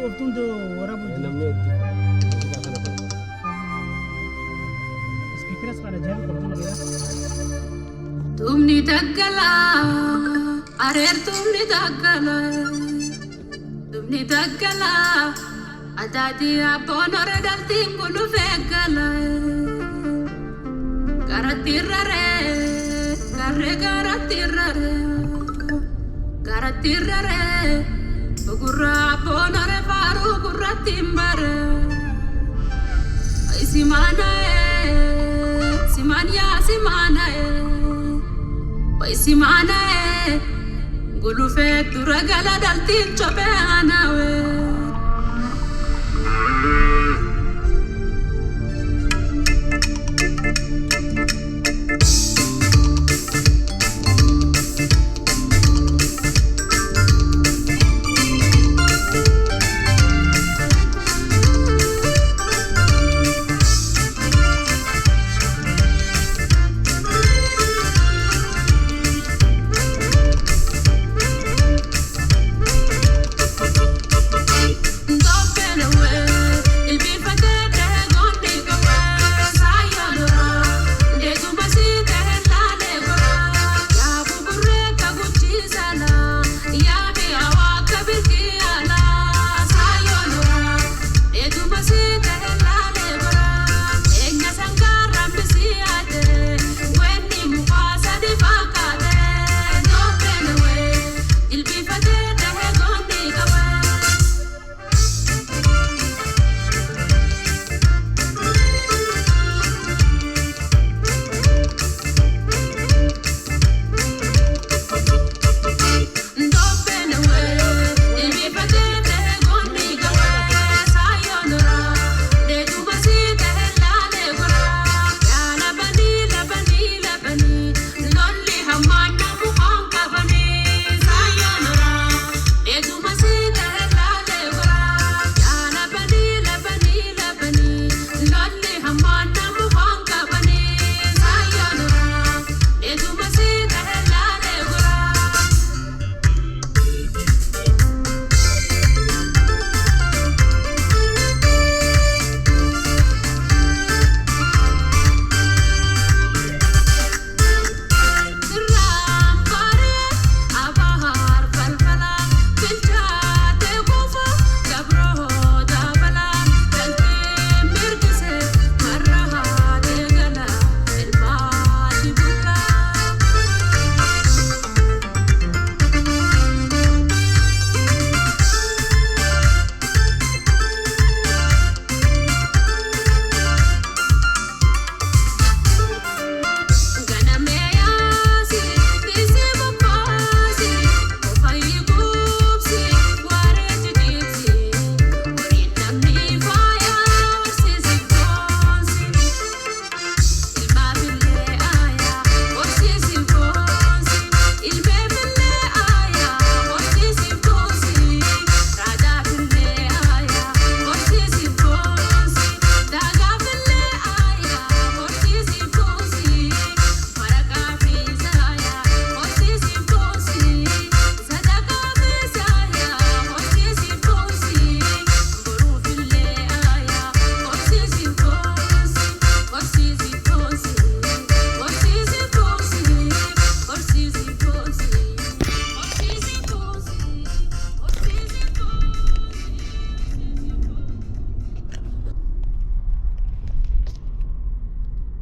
وفتون دو ورابو namni itti muuziqaa kana barbaada. سبيكرس على جهاز قبضنا كده Tumni daggala, areer tumni daggala, tumni daggala, adaati abboon hore daltiin kunu feeggala. Garattirrare, garre garattirrare, garattirrare, gurra abboon hore faaruu gurrattiin bare. Simana simanya simana Wai simana gulufe turagala daltin chobe anawe